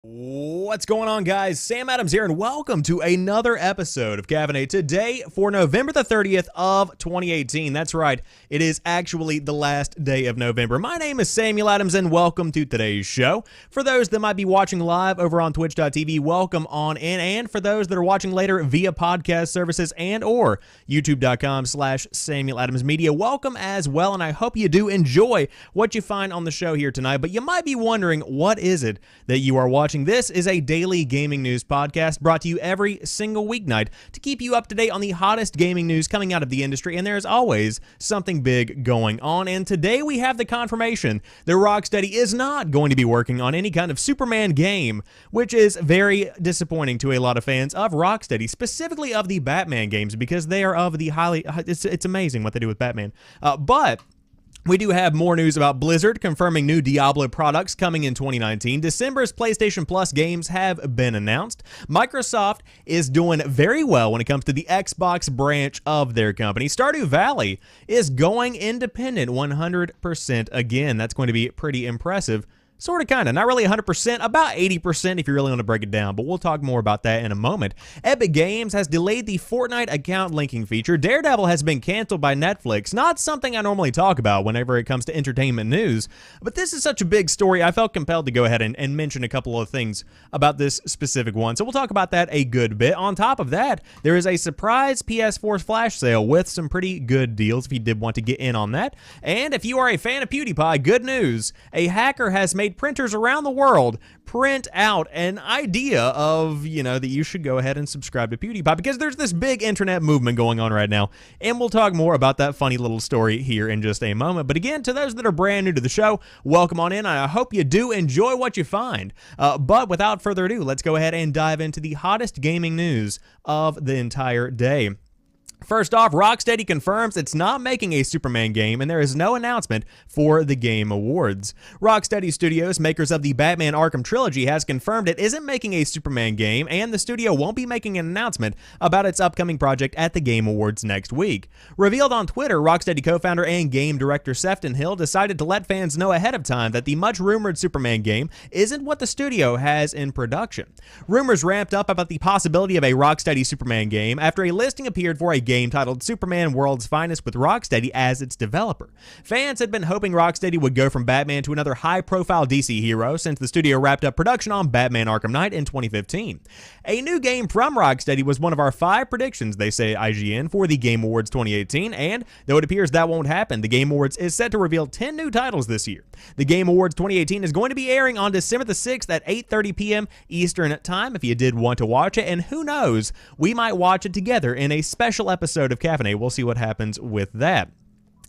What's going on, guys? Sam Adams here, and welcome to another episode of Caffeinate. Today, for November the 30th of 2018. That's right, it is actually the last day of November. My name is Samuel Adams, and welcome to today's show. For those that might be watching live over on twitch.tv, welcome on in. And for those that are watching later via podcast services and or youtube.com/Samuel Adams Media, welcome as well, and I hope you do enjoy what you find on the show here tonight. But you might be wondering, what is it that you are watching? This is a daily gaming news podcast brought to you every single weeknight to keep you up to date on the hottest gaming news coming out of the industry, and there's always something big going on. And today we have the confirmation that Rocksteady is not going to be working on any kind of Superman game, which is very disappointing to a lot of fans of Rocksteady, specifically of the Batman games, because they are of the it's amazing what they do with Batman. But we do have more news about Blizzard confirming new Diablo products coming in 2019. December's PlayStation Plus games have been announced. Microsoft is doing very well when it comes to the Xbox branch of their company. Stardew Valley is going independent 100% again. That's going to be pretty impressive. Sort of, kind of. Not really 100%, about 80% if you really want to break it down, but we'll talk more about that in a moment. Epic Games has delayed the Fortnite account linking feature. Daredevil has been canceled by Netflix. Not something I normally talk about whenever it comes to entertainment news, but this is such a big story, I felt compelled to go ahead and mention a couple of things about this specific one. So we'll talk about that a good bit. On top of that, there is a surprise PS4 Flash Sale with some pretty good deals if you did want to get in on that. And if you are a fan of PewDiePie, good news. A hacker has made printers around the world print out an idea of, that you should go ahead and subscribe to PewDiePie, because there's this big internet movement going on right now, and we'll talk more about that funny little story here in just a moment. But again, to those that are brand new to the show, welcome on in. I hope you do enjoy what you find. But without further ado, let's go ahead and dive into the hottest gaming news of the entire day. First off, Rocksteady confirms it's not making a Superman game, and there is no announcement for the Game Awards. Rocksteady Studios, makers of the Batman Arkham trilogy, has confirmed it isn't making a Superman game, and the studio won't be making an announcement about its upcoming project at the Game Awards next week. Revealed on Twitter, Rocksteady co-founder and game director Sefton Hill decided to let fans know ahead of time that the much-rumored Superman game isn't what the studio has in production. Rumors ramped up about the possibility of a Rocksteady Superman game after a listing appeared for a game titled Superman World's Finest with Rocksteady as its developer. Fans had been hoping Rocksteady would go from Batman to another high-profile DC hero since the studio wrapped up production on Batman Arkham Knight in 2015. A new game from Rocksteady was one of our 5 predictions, they say at IGN, for the Game Awards 2018, and though it appears that won't happen, the Game Awards is set to reveal 10 new titles this year. The Game Awards 2018 is going to be airing on December the 6th at 8:30 p.m. Eastern Time if you did want to watch it, and who knows, we might watch it together in a special episode of Caffeinate. We'll see what happens with that.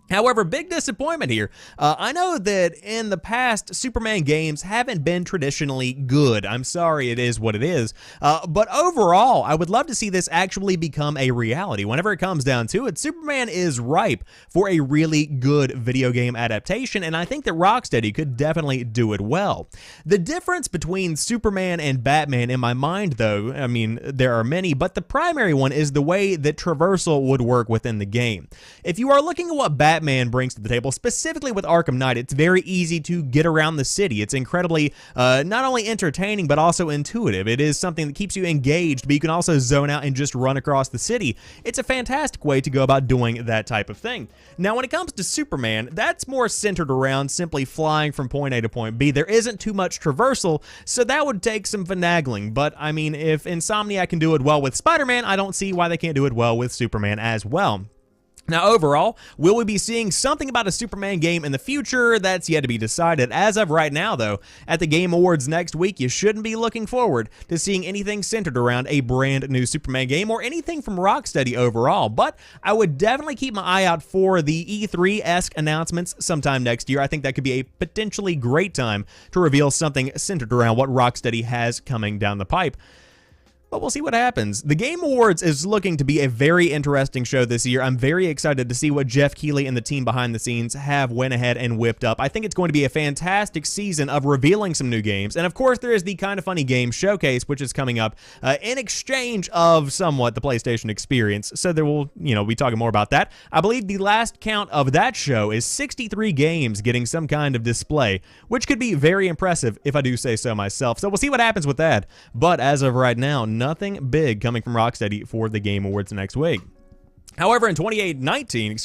However, big disappointment here. I know that in the past, Superman games haven't been traditionally good. I'm sorry, it is what it is. But overall, I would love to see this actually become a reality. Whenever it comes down to it, Superman is ripe for a really good video game adaptation, and I think that Rocksteady could definitely do it well. The difference between Superman and Batman in my mind, though, I mean, there are many, but the primary one is the way that traversal would work within the game. If you are looking at what Batman brings to the table, specifically with Arkham Knight, it's very easy to get around the city. It's incredibly not only entertaining but also intuitive. It is something that keeps you engaged, but you can also zone out and just run across the city. It's a fantastic way to go about doing that type of thing. Now, when it comes to Superman, that's more centered around simply flying from point A to point B. There isn't too much traversal, so that would take some finagling. But I mean, if Insomniac can do it well with Spider-Man, I don't see why they can't do it well with Superman as well. Now, overall, will we be seeing something about a Superman game in the future? That's yet to be decided. As of right now, though, at the Game Awards next week, you shouldn't be looking forward to seeing anything centered around a brand new Superman game or anything from Rocksteady overall. But I would definitely keep my eye out for the E3-esque announcements sometime next year. I think that could be a potentially great time to reveal something centered around what Rocksteady has coming down the pipe. But we'll see what happens. The Game Awards is looking to be a very interesting show this year. I'm very excited to see what Jeff Keighley and the team behind the scenes have went ahead and whipped up. I think it's going to be a fantastic season of revealing some new games. And of course, there is the Kinda Funny Games Showcase, which is coming up in exchange of somewhat the PlayStation experience. So there will, be talking more about that. I believe the last count of that show is 63 games getting some kind of display, which could be very impressive if I do say so myself. So we'll see what happens with that. But as of right now, nothing big coming from Rocksteady for the Game Awards next week. However, in 2019,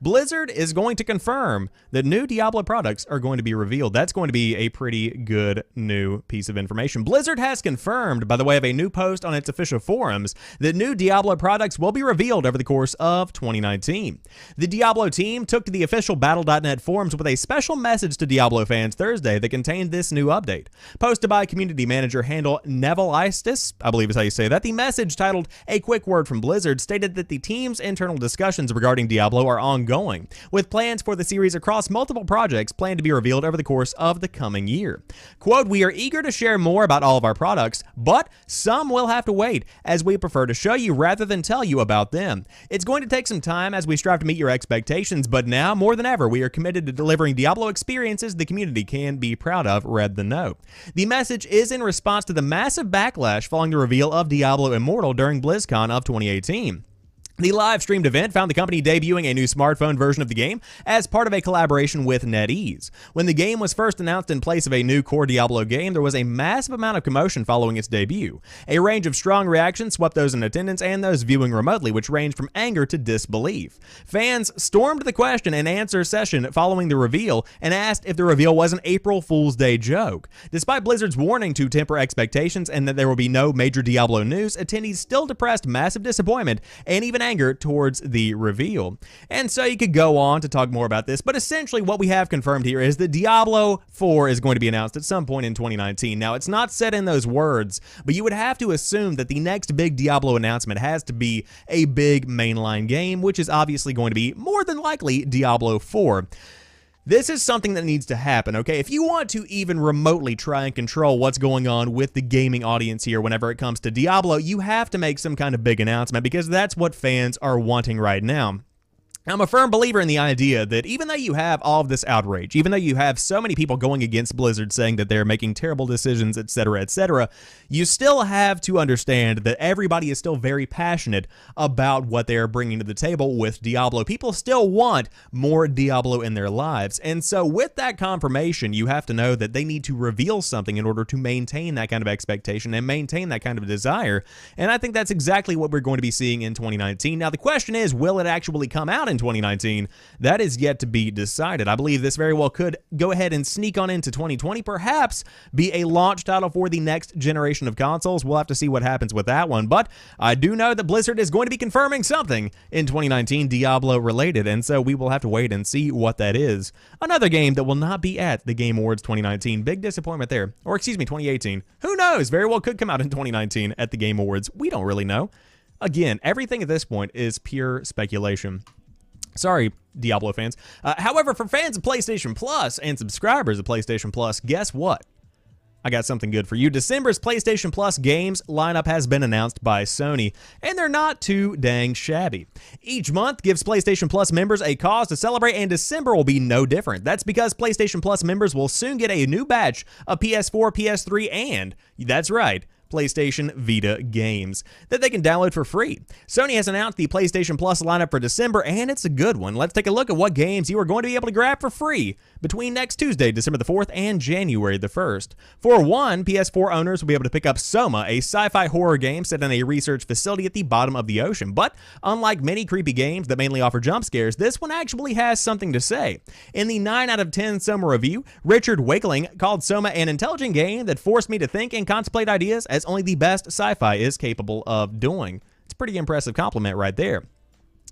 Blizzard is going to confirm that new Diablo products are going to be revealed. That's going to be a pretty good new piece of information. Blizzard has confirmed, by the way of a new post on its official forums, that new Diablo products will be revealed over the course of 2019. The Diablo team took to the official Battle.net forums with a special message to Diablo fans Thursday that contained this new update. Posted by community manager handle Neville Istis, I believe is how you say that, the message titled "A Quick Word from Blizzard" stated that the team's internal discussions regarding Diablo are ongoing, with plans for the series across multiple projects planned to be revealed over the course of the coming year. Quote, "We are eager to share more about all of our products, but some will have to wait, as we prefer to show you rather than tell you about them. It's going to take some time as we strive to meet your expectations, but now, more than ever, we are committed to delivering Diablo experiences the community can be proud of," read the note. The message is in response to the massive backlash following the reveal of Diablo Immortal during BlizzCon of 2018. The live-streamed event found the company debuting a new smartphone version of the game as part of a collaboration with NetEase. When the game was first announced in place of a new core Diablo game, there was a massive amount of commotion following its debut. A range of strong reactions swept those in attendance and those viewing remotely, which ranged from anger to disbelief. Fans stormed the question and answer session following the reveal and asked if the reveal was an April Fool's Day joke. Despite Blizzard's warning to temper expectations and that there will be no major Diablo news, attendees still depressed massive disappointment and even anger towards the reveal. And so you could go on to talk more about this, but essentially what we have confirmed here is that Diablo 4 is going to be announced at some point in 2019. Now, it's not said in those words, but you would have to assume that the next big Diablo announcement has to be a big mainline game, which is obviously going to be more than likely Diablo 4. This is something that needs to happen, okay? If you want to even remotely try and control what's going on with the gaming audience here whenever it comes to Diablo, you have to make some kind of big announcement because that's what fans are wanting right now. I'm a firm believer in the idea that even though you have all of this outrage, even though you have so many people going against Blizzard saying that they're making terrible decisions, etc., you still have to understand that everybody is still very passionate about what they're bringing to the table with Diablo. People still want more Diablo in their lives. And so with that confirmation, you have to know that they need to reveal something in order to maintain that kind of expectation and maintain that kind of desire. And I think that's exactly what we're going to be seeing in 2019. Now, the question is, will it actually come out in 2019? That is yet to be decided. I believe this very well could go ahead and sneak on into 2020, perhaps be a launch title for the next generation of consoles. We'll have to see what happens with that one, but I do know that Blizzard is going to be confirming something in 2019 Diablo related, and so we will have to wait and see what that is. Another game that will not be at the Game Awards 2019. Big disappointment there. Or excuse me, 2018. Who knows? Very well could come out in 2019 at the Game Awards. We don't really know. Again, everything at this point is pure speculation. Sorry, Diablo fans. However, for fans of PlayStation Plus and subscribers of PlayStation Plus, guess what? I got something good for you. December's PlayStation Plus games lineup has been announced by Sony, and they're not too dang shabby. Each month gives PlayStation Plus members a cause to celebrate, and December will be no different. That's because PlayStation Plus members will soon get a new batch of PS4, PS3, and, that's right, PlayStation Vita games that they can download for free. Sony has announced the PlayStation Plus lineup for December, and it's a good one. Let's take a look at what games you are going to be able to grab for free between next Tuesday, December the 4th, and January the 1st. For one, PS4 owners will be able to pick up Soma, a sci-fi horror game set in a research facility at the bottom of the ocean. But unlike many creepy games that mainly offer jump scares, this one actually has something to say. In the 9 out of 10 Soma review, Richard Wakeling called Soma an intelligent game that forced me to think and contemplate ideas as only the best sci-fi is capable of doing. It's a pretty impressive compliment right there.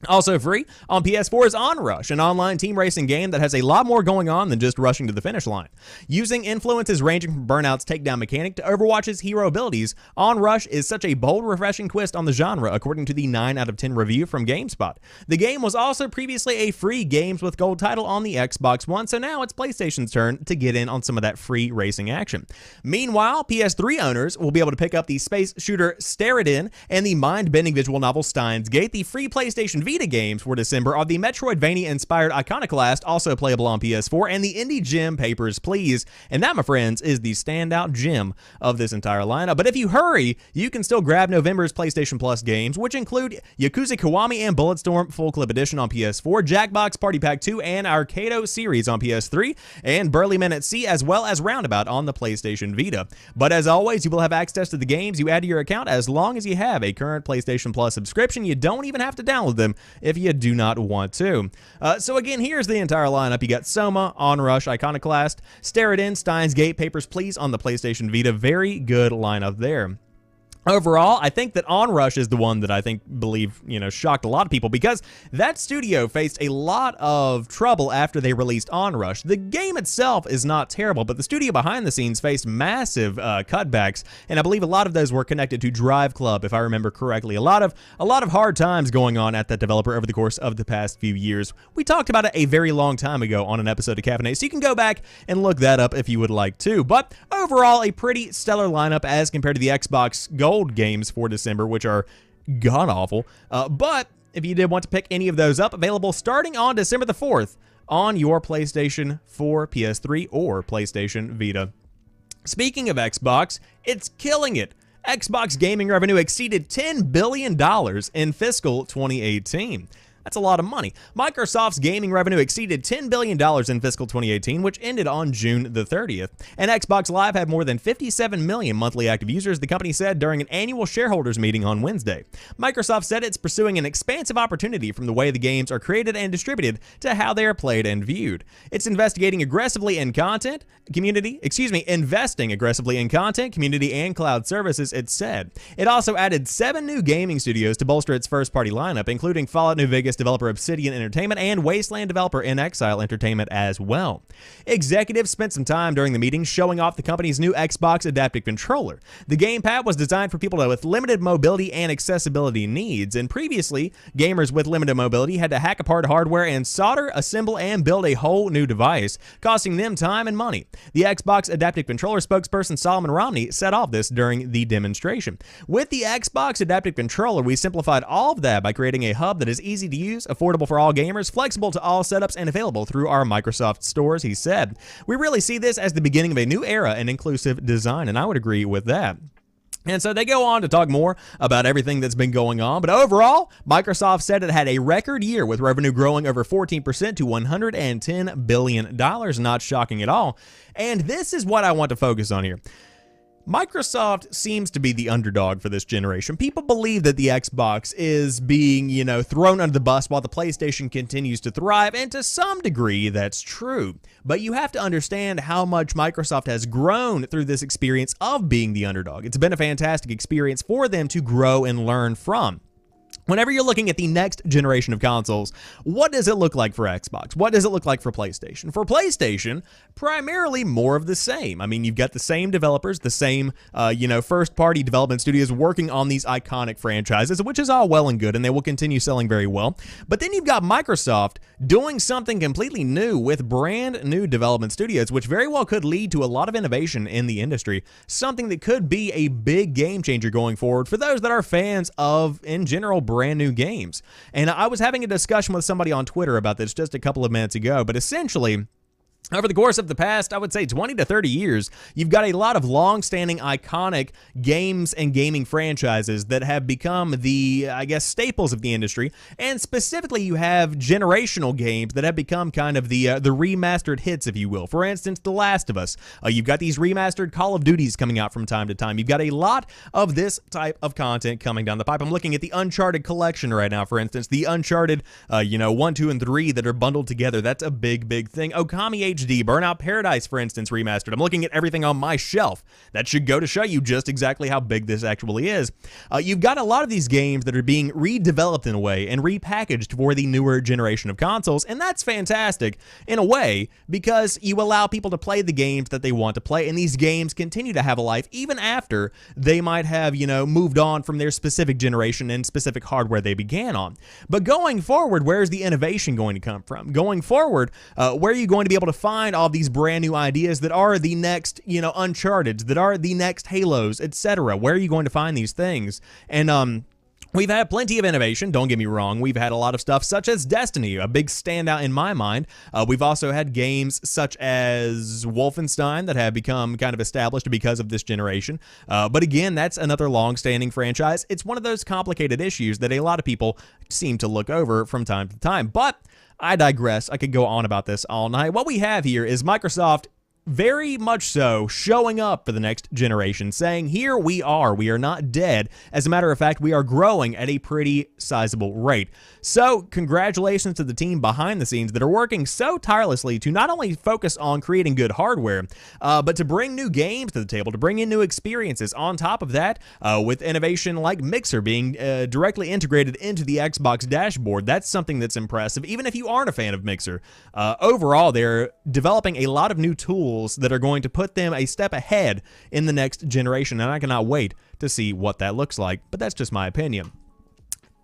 Also free on PS4 is Onrush, an online team racing game that has a lot more going on than just rushing to the finish line. Using influences ranging from Burnout's takedown mechanic to Overwatch's hero abilities, Onrush is such a bold, refreshing twist on the genre, according to the 9 out of 10 review from GameSpot. The game was also previously a free Games with Gold title on the Xbox One, so now it's PlayStation's turn to get in on some of that free racing action. Meanwhile, PS3 owners will be able to pick up the space shooter Stardew and the mind-bending visual novel Steins Gate. The free PlayStation Vita games for December are the Metroidvania-inspired Iconoclast, also playable on PS4, and the indie gem Papers, Please. And that, my friends, is the standout gem of this entire lineup. But if you hurry, you can still grab November's PlayStation Plus games, which include Yakuza Kiwami and Bulletstorm Full Clip Edition on PS4, Jackbox Party Pack 2 and Arcado series on PS3, and Burly Men at Sea, as well as Roundabout on the PlayStation Vita. But as always, you will have access to the games you add to your account as long as you have a current PlayStation Plus subscription. You don't even have to download them if you do not want to. So again, here's the entire lineup. You got Soma, Onrush, Iconoclast, Stardew, Steins Gate, Papers, Please on the PlayStation Vita. Very good lineup there. Overall, I think that Onrush is the one that I believe shocked a lot of people, because that studio faced a lot of trouble after they released Onrush. The game itself is not terrible, but the studio behind the scenes faced massive cutbacks, and I believe a lot of those were connected to Drive Club, if I remember correctly. A lot of hard times going on at that developer over the course of the past few years. We talked about it a very long time ago on an episode of Caffeinate, so you can go back and look that up if you would like to. But overall, a pretty stellar lineup as compared to the Xbox Gold games for December, which are god-awful. But if you did want to pick any of those up, available starting on December the 4th on your PlayStation 4, PS3, or PlayStation Vita. Speaking of Xbox, it's killing it. Xbox gaming revenue exceeded $10 billion in fiscal 2018. That's a lot of money. Microsoft's gaming revenue exceeded $10 billion in fiscal 2018, which ended on June the 30th. And Xbox Live had more than 57 million monthly active users, the company said during an annual shareholders meeting on Wednesday. Microsoft said it's pursuing an expansive opportunity from the way the games are created and distributed to how they are played and viewed. It's investing aggressively in content, community, and cloud services, it said. It also added 7 new gaming studios to bolster its first-party lineup, including Fallout New Vegas developer Obsidian Entertainment and Wasteland developer In Exile Entertainment as well. Executives spent some time during the meeting showing off the company's new Xbox Adaptive Controller. The gamepad was designed for people with limited mobility and accessibility needs, and previously, gamers with limited mobility had to hack apart hardware and solder, assemble, and build a whole new device, costing them time and money. The Xbox Adaptive Controller spokesperson Solomon Romney said all of this during the demonstration. With the Xbox Adaptive Controller, we simplified all of that by creating a hub that is easy to use, affordable for all gamers, flexible to all setups, and available through our Microsoft stores, he said. We really see this as the beginning of a new era in inclusive design, and I would agree with that. And so they go on to talk more about everything that's been going on. But overall, Microsoft said it had a record year with revenue growing over 14% to $110 billion. Not shocking at all. And this is what I want to focus on here. Microsoft seems to be the underdog for this generation. People believe that the Xbox is being, thrown under the bus while the PlayStation continues to thrive, and to some degree, that's true. But you have to understand how much Microsoft has grown through this experience of being the underdog. It's been a fantastic experience for them to grow and learn from. Whenever you're looking at the next generation of consoles, what does it look like for Xbox? What does it look like for PlayStation? For PlayStation, primarily more of the same. I mean, you've got the same developers, the same, first-party development studios working on these iconic franchises, which is all well and good, and they will continue selling very well. But then you've got Microsoft doing something completely new with brand new development studios, which very well could lead to a lot of innovation in the industry, something that could be a big game changer going forward for those that are fans of, in general, brand new games. And I was having a discussion with somebody on Twitter about this just a couple of minutes ago, but essentially, over the course of the past, I would say 20 to 30 years, you've got a lot of long-standing iconic games and gaming franchises that have become the, staples of the industry. And specifically, you have generational games that have become kind of the remastered hits, if you will. For instance, The Last of Us. You've got these remastered Call of Duties coming out from time to time. You've got a lot of this type of content coming down the pipe. I'm looking at the Uncharted collection right now, for instance. The Uncharted, 1, 2, and 3 that are bundled together. That's a big, big thing. Okami HD, Burnout Paradise, for instance, remastered. I'm looking at everything on my shelf. That should go to show you just exactly how big this actually is. You've got a lot of these games that are being redeveloped in a way and repackaged for the newer generation of consoles, and that's fantastic in a way because you allow people to play the games that they want to play, and these games continue to have a life even after they might have, moved on from their specific generation and specific hardware they began on. But going forward, where's the innovation going to come from? Going forward, where are you going to be able to find all these brand new ideas that are the next, Uncharted, that are the next Halos, etc.? Where are you going to find these things? And we've had plenty of innovation, don't get me wrong. We've had a lot of stuff such as Destiny, a big standout in my mind. We've also had games such as Wolfenstein that have become kind of established because of this generation. But again, that's another long-standing franchise. It's one of those complicated issues that a lot of people seem to look over from time to time. But I digress. I could go on about this all night. What we have here is Microsoft very much so showing up for the next generation, saying, here we are not dead. As a matter of fact, we are growing at a pretty sizable rate. So congratulations to the team behind the scenes that are working so tirelessly to not only focus on creating good hardware, but to bring new games to the table, to bring in new experiences. On top of that, with innovation like Mixer being directly integrated into the Xbox dashboard, that's something that's impressive, even if you aren't a fan of Mixer. Overall, they're developing a lot of new tools that are going to put them a step ahead in the next generation, and I cannot wait to see what that looks like, but that's just my opinion.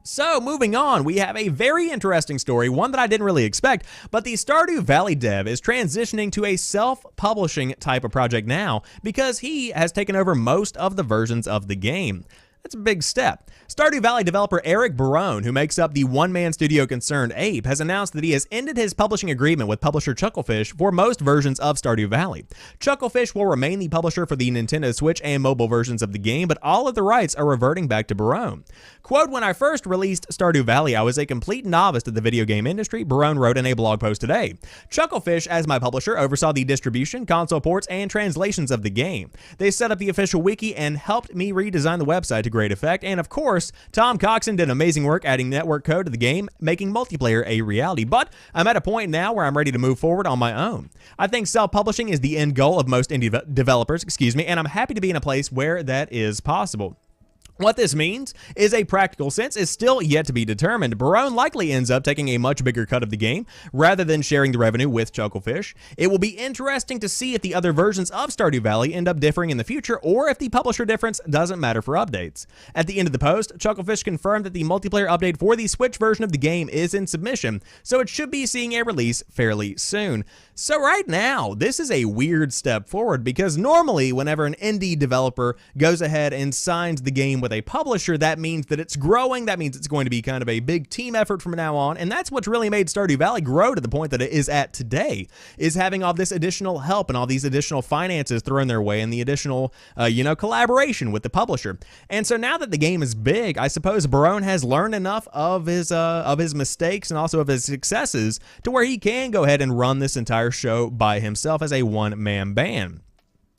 So, moving on, we have a very interesting story, one that I didn't really expect, but the Stardew Valley dev is transitioning to a self-publishing type of project now because he has taken over most of the versions of the game. That's a big step. Stardew Valley developer Eric Barone, who makes up the one-man studio Concerned Ape, has announced that he has ended his publishing agreement with publisher Chucklefish for most versions of Stardew Valley. Chucklefish will remain the publisher for the Nintendo Switch and mobile versions of the game, but all of the rights are reverting back to Barone. Quote, when I first released Stardew Valley, I was a complete novice to the video game industry, Barone wrote in a blog post today. Chucklefish, as my publisher, oversaw the distribution, console ports, and translations of the game. They set up the official wiki and helped me redesign the website to great effect, and of course, Tom Coxon did amazing work adding network code to the game, making multiplayer a reality, but I'm at a point now where I'm ready to move forward on my own. I think self-publishing is the end goal of most indie developers, and I'm happy to be in a place where that is possible. What this means is a practical sense is still yet to be determined. Barone likely ends up taking a much bigger cut of the game rather than sharing the revenue with Chucklefish. It will be interesting to see if the other versions of Stardew Valley end up differing in the future or if the publisher difference doesn't matter for updates. At the end of the post, Chucklefish confirmed that the multiplayer update for the Switch version of the game is in submission, so it should be seeing a release fairly soon. So right now, this is a weird step forward because normally whenever an indie developer goes ahead and signs the game with a publisher, that means that it's growing, that means it's going to be kind of a big team effort from now on, and that's what's really made Stardew Valley grow to the point that it is at today, is having all this additional help and all these additional finances thrown their way and the additional, collaboration with the publisher. And so now that the game is big, I suppose Barone has learned enough of his mistakes and also of his successes to where he can go ahead and run this entire show by himself as a one-man band.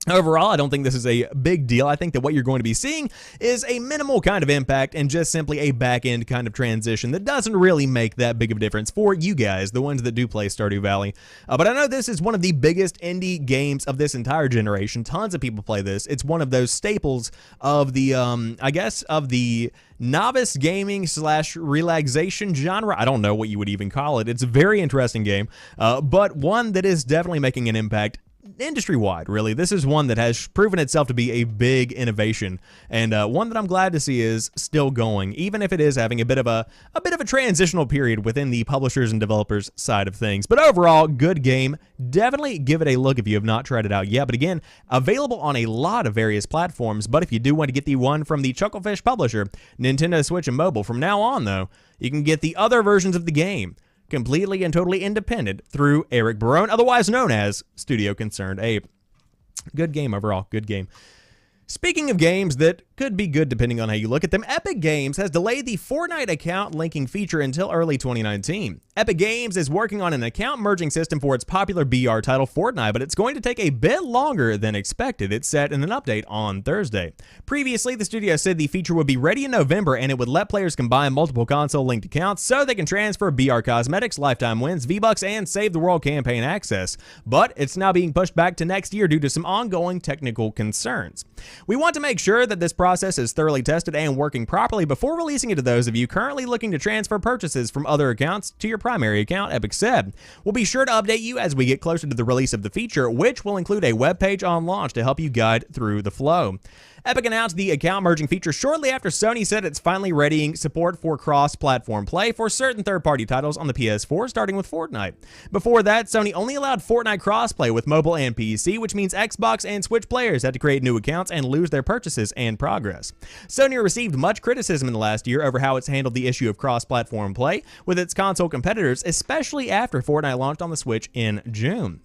Overall, I don't think this is a big deal. I think that what you're going to be seeing is a minimal kind of impact and just simply a back-end kind of transition that doesn't really make that big of a difference for you guys, the ones that do play Stardew Valley. But I know this is one of the biggest indie games of this entire generation. Tons of people play this. It's one of those staples of the, of the novice gaming / relaxation genre. I don't know what you would even call it. It's a very interesting game, but one that is definitely making an impact industry-wide, really. This is one that has proven itself to be a big innovation, and one that I'm glad to see is still going, even if it is having a bit of a transitional period within the publishers and developers side of things. But overall, good game. Definitely give it a look if you have not tried it out yet. But again, available on a lot of various platforms. But if you do want to get the one from the Chucklefish publisher, Nintendo Switch and mobile, from now on, though, you can get the other versions of the game completely and totally independent through Eric Barone, otherwise known as Studio Concerned Ape. Good game overall, good game. Speaking of games that could be good depending on how you look at them. Epic Games has delayed the Fortnite account linking feature until early 2019. Epic Games is working on an account merging system for its popular BR title Fortnite, but it's going to take a bit longer than expected, it said in an update on Thursday. Previously, the studio said the feature would be ready in November and it would let players combine multiple console-linked accounts so they can transfer BR cosmetics, lifetime wins, V-Bucks, and Save the World campaign access. But it's now being pushed back to next year due to some ongoing technical concerns. We want to make sure that this process is thoroughly tested and working properly before releasing it to those of you currently looking to transfer purchases from other accounts to your primary account, Epic said. We'll be sure to update you as we get closer to the release of the feature, which will include a web page on launch to help you guide through the flow. Epic announced the account merging feature shortly after Sony said it's finally readying support for cross-platform play for certain third-party titles on the PS4, starting with Fortnite. Before that, Sony only allowed Fortnite crossplay with mobile and PC, which means Xbox and Switch players had to create new accounts and lose their purchases and progress. Sony received much criticism in the last year over how it's handled the issue of cross-platform play with its console competitors, especially after Fortnite launched on the Switch in June.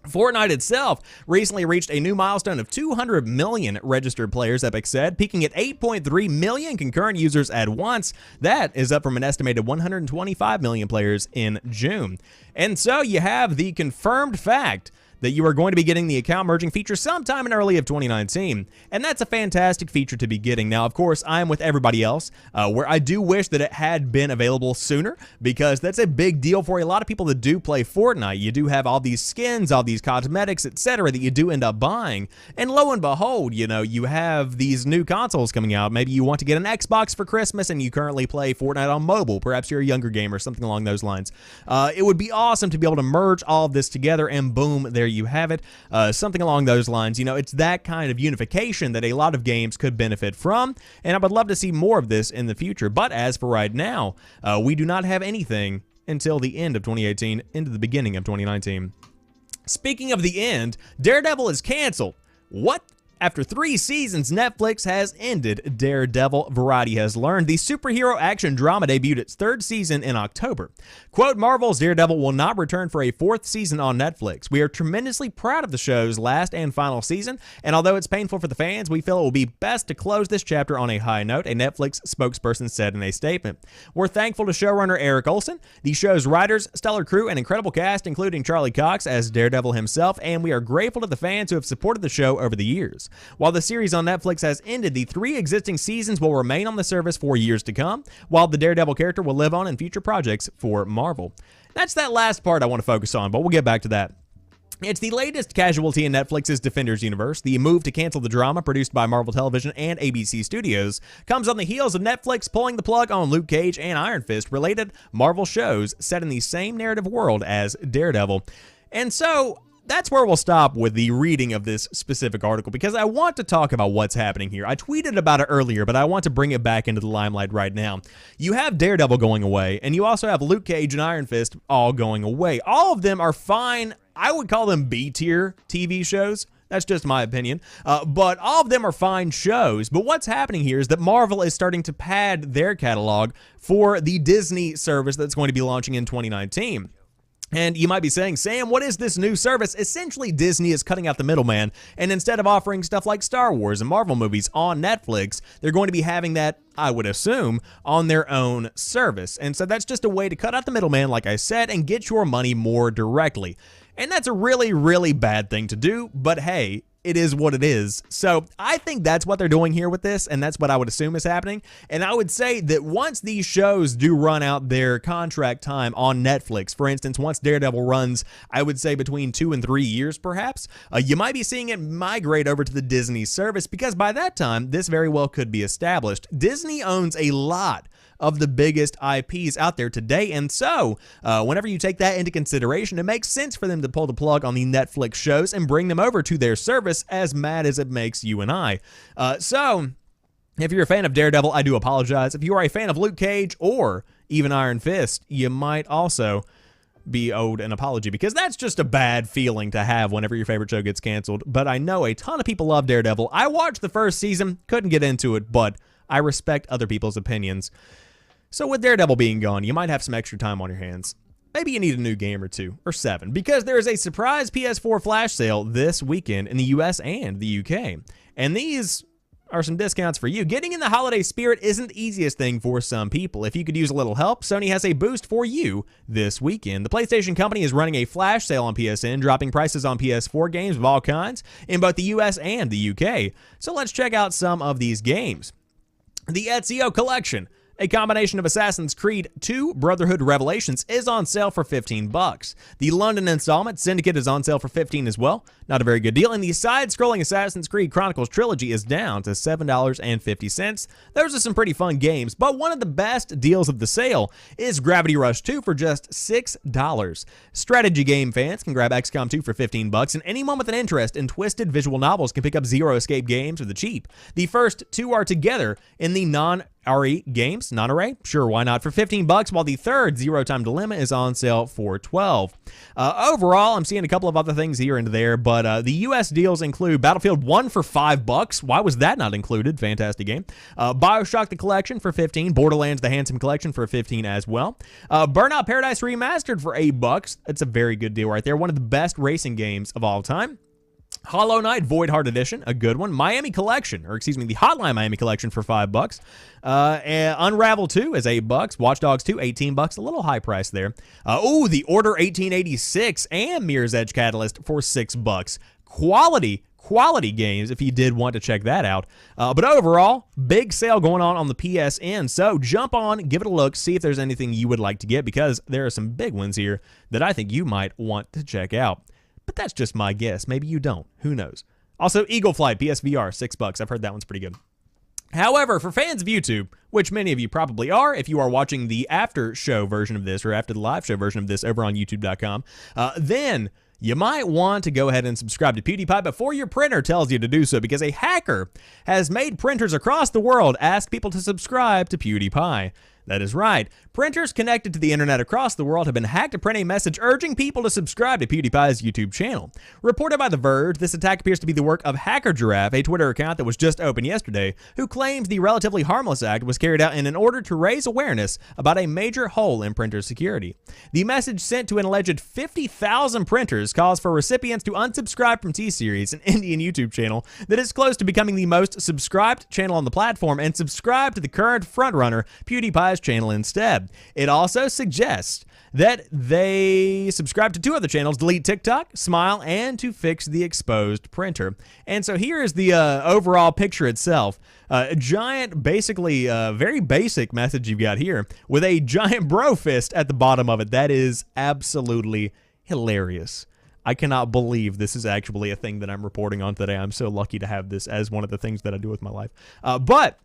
Fortnite itself recently reached a new milestone of 200 million registered players, Epic said, peaking at 8.3 million concurrent users at once. That is up from an estimated 125 million players in June. And so you have the confirmed fact that you are going to be getting the account merging feature sometime in early of 2019, and that's a fantastic feature to be getting. Now, of course, I'm with everybody else, where I do wish that it had been available sooner, because that's a big deal for a lot of people that do play Fortnite. You do have all these skins, all these cosmetics, etc., that you do end up buying, and lo and behold, you know, you have these new consoles coming out. Maybe you want to get an Xbox for Christmas, and you currently play Fortnite on mobile. Perhaps you're a younger gamer, something along those lines. It would be awesome to be able to merge all of this together, and boom, there you have it. Something along those lines. You know, it's that kind of unification that a lot of games could benefit from, and I would love to see more of this in the future. But as for right now, we do not have anything until the end of 2018 into the beginning of 2019. Speaking of the end, Daredevil is canceled. What? After 3 seasons, Netflix has ended Daredevil, Variety has learned. The superhero action drama debuted its 3rd season in October. Quote, Marvel's Daredevil will not return for a 4th season on Netflix. We are tremendously proud of the show's last and final season, and although it's painful for the fans, we feel it will be best to close this chapter on a high note, a Netflix spokesperson said in a statement. We're thankful to showrunner Eric Olson, the show's writers, stellar crew, and incredible cast, including Charlie Cox as Daredevil himself, and we are grateful to the fans who have supported the show over the years. While the series on Netflix has ended, the 3 existing seasons will remain on the service for years to come, while the Daredevil character will live on in future projects for Marvel. That's that last part I want to focus on, but we'll get back to that. It's the latest casualty in Netflix's Defenders universe. The move to cancel the drama produced by Marvel Television and ABC Studios comes on the heels of Netflix pulling the plug on Luke Cage and Iron Fist related Marvel shows set in the same narrative world as Daredevil. And so that's where we'll stop with the reading of this specific article, because I want to talk about what's happening here. I tweeted about it earlier, but I want to bring it back into the limelight right now. You have Daredevil going away, and you also have Luke Cage and Iron Fist all going away. All of them are fine. I would call them B-tier TV shows. That's just my opinion. But all of them are fine shows. But what's happening here is that Marvel is starting to pad their catalog for the Disney service that's going to be launching in 2019. And you might be saying, Sam, what is this new service? Essentially, Disney is cutting out the middleman, and instead of offering stuff like Star Wars and Marvel movies on Netflix, they're going to be having that, I would assume, on their own service. And so that's just a way to cut out the middleman, like I said, and get your money more directly. And that's a really, really bad thing to do, but hey, it is what it is. So I think that's what they're doing here with this, and that's what I would assume is happening. And I would say that once these shows do run out their contract time on Netflix, for instance, once Daredevil runs, I would say between 2 and 3 years perhaps, you might be seeing it migrate over to the Disney service, because by that time, this very well could be established. Disney owns a lot of the biggest IPs out there today, and so whenever you take that into consideration, it makes sense for them to pull the plug on the Netflix shows and bring them over to their service, as mad as it makes you and I. So if you're a fan of Daredevil, I do apologize. If you are a fan of Luke Cage or even Iron Fist, you might also be owed an apology, because that's just a bad feeling to have whenever your favorite show gets canceled. But I know a ton of people love Daredevil. I watched the first season, couldn't get into it, but I respect other people's opinions. So with Daredevil being gone, you might have some extra time on your hands. Maybe you need a new game or 2, or 7, because there is a surprise PS4 Flash Sale this weekend in the US and the UK. And these are some discounts for you. Getting in the holiday spirit isn't the easiest thing for some people. If you could use a little help, Sony has a boost for you this weekend. The PlayStation Company is running a flash sale on PSN, dropping prices on PS4 games of all kinds in both the US and the UK. So let's check out some of these games. The Ezio Collection, a combination of Assassin's Creed 2 Brotherhood Revelations, is on sale for $15. The London installment, Syndicate, is on sale for $15 as well. Not a very good deal. And the side-scrolling Assassin's Creed Chronicles trilogy is down to $7.50. Those are some pretty fun games, but one of the best deals of the sale is Gravity Rush 2 for just $6. Strategy game fans can grab XCOM 2 for $15, and anyone with an interest in twisted visual novels can pick up Zero Escape games for the cheap. The first two are together in the non-RE games, non-array, sure, why not, for $15, while the third, Zero Time Dilemma, is on sale for $12. Overall, I'm seeing a couple of other things here and there, but the US deals include Battlefield 1 for $5. Why was that not included? Fantastic game. BioShock the Collection for $15. Borderlands the Handsome Collection for $15 as well. Burnout Paradise Remastered for $8. That's a very good deal right there. One of the best racing games of all time. Hollow Knight Void Heart Edition, a good one. Miami Collection, or excuse me, the Hotline Miami Collection for $5. And Unravel 2 is $8. Watch Dogs 2, $18. A little high price there. The Order 1886 and Mirror's Edge Catalyst for $6. Quality games if you did want to check that out. But overall, big sale going on the PSN. So jump on, give it a look, see if there's anything you would like to get, because there are some big ones here that I think you might want to check out. But that's just my guess. Maybe you don't. Who knows? Also, Eagle Flight PSVR, $6. I've heard that one's pretty good. However, for fans of YouTube, which many of you probably are if you are watching the after show version of this or after the live show version of this over on youtube.com, then you might want to go ahead and subscribe to PewDiePie before your printer tells you to do so, because a hacker has made printers across the world ask people to subscribe to PewDiePie. That is right. Printers connected to the internet across the world have been hacked to print a message urging people to subscribe to PewDiePie's YouTube channel. Reported by The Verge, this attack appears to be the work of Hacker Giraffe, a Twitter account that was just opened yesterday, who claims the relatively harmless act was carried out in an order to raise awareness about a major hole in printer security. The message sent to an alleged 50,000 printers calls for recipients to unsubscribe from T-Series, an Indian YouTube channel that is close to becoming the most subscribed channel on the platform, and subscribe to the current frontrunner, PewDiePie's channel instead. It also suggests that they subscribe to two other channels, Delete TikTok, Smile, and to fix the exposed printer. And so here is the overall picture itself. A giant, basically very basic message you've got here with a giant bro fist at the bottom of it. That is absolutely hilarious. I cannot believe this is actually a thing that I'm reporting on today. I'm so lucky to have this as one of the things that I do with my life. But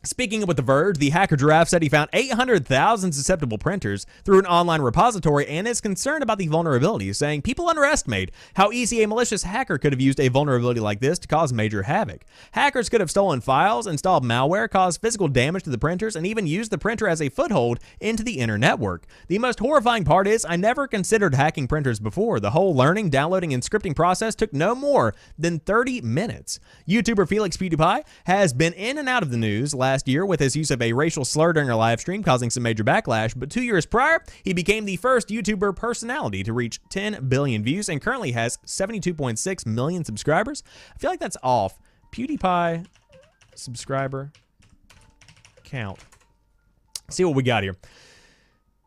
speaking with The Verge, the Hacker Giraffe said he found 800,000 susceptible printers through an online repository and is concerned about the vulnerability, saying people underestimate how easy a malicious hacker could have used a vulnerability like this to cause major havoc. Hackers could have stolen files, installed malware, caused physical damage to the printers, and even used the printer as a foothold into the inner network. The most horrifying part is I never considered hacking printers before. The whole learning, downloading, and scripting process took no more than 30 minutes. YouTuber Felix PewDiePie has been in and out of the news last year with his use of a racial slur during a live stream, causing some major backlash, but 2 years prior, he became the first YouTuber personality to reach 10 billion views and currently has 72.6 million subscribers. I feel like that's off. PewDiePie subscriber count. See what we got here.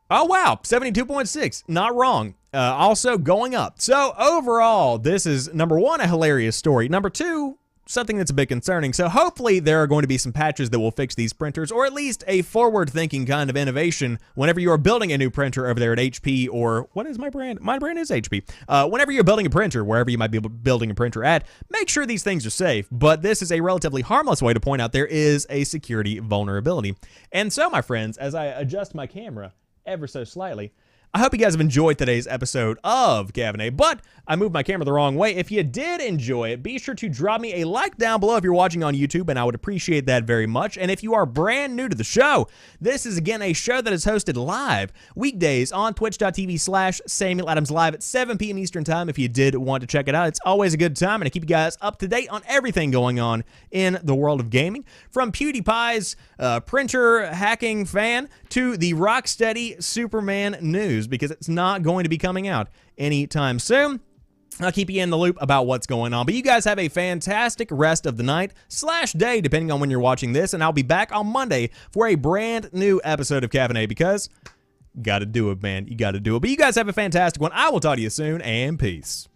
Oh, wow, 72.6, not wrong. Also going up. So overall, this is, number one, a hilarious story. Number two, something that's a bit concerning. So hopefully there are going to be some patches that will fix these printers, or at least a forward-thinking kind of innovation whenever you are building a new printer over there at HP, or what is my brand? My brand is HP. Whenever you're building a printer, wherever you might be building a printer at, make sure these things are safe. But this is a relatively harmless way to point out there is a security vulnerability. And so, my friends, as I adjust my camera ever so slightly, I hope you guys have enjoyed today's episode of Caffeinate, but I moved my camera the wrong way. If you did enjoy it, be sure to drop me a like down below if you're watching on YouTube, and I would appreciate that very much. And if you are brand new to the show, this is, again, a show that is hosted live weekdays on twitch.tv/Samuel Adams Live at 7 p.m. Eastern Time if you did want to check it out. It's always a good time, and I keep you guys up to date on everything going on in the world of gaming, from PewDiePie's printer hacking fan to the Rocksteady Superman news, because it's not going to be coming out anytime soon. I'll keep you in the loop about what's going on. But you guys have a fantastic rest of the night / day, depending on when you're watching this. And I'll be back on Monday for a brand new episode of Caffeinate because you got to do it, man. You got to do it. But you guys have a fantastic one. I will talk to you soon, and peace.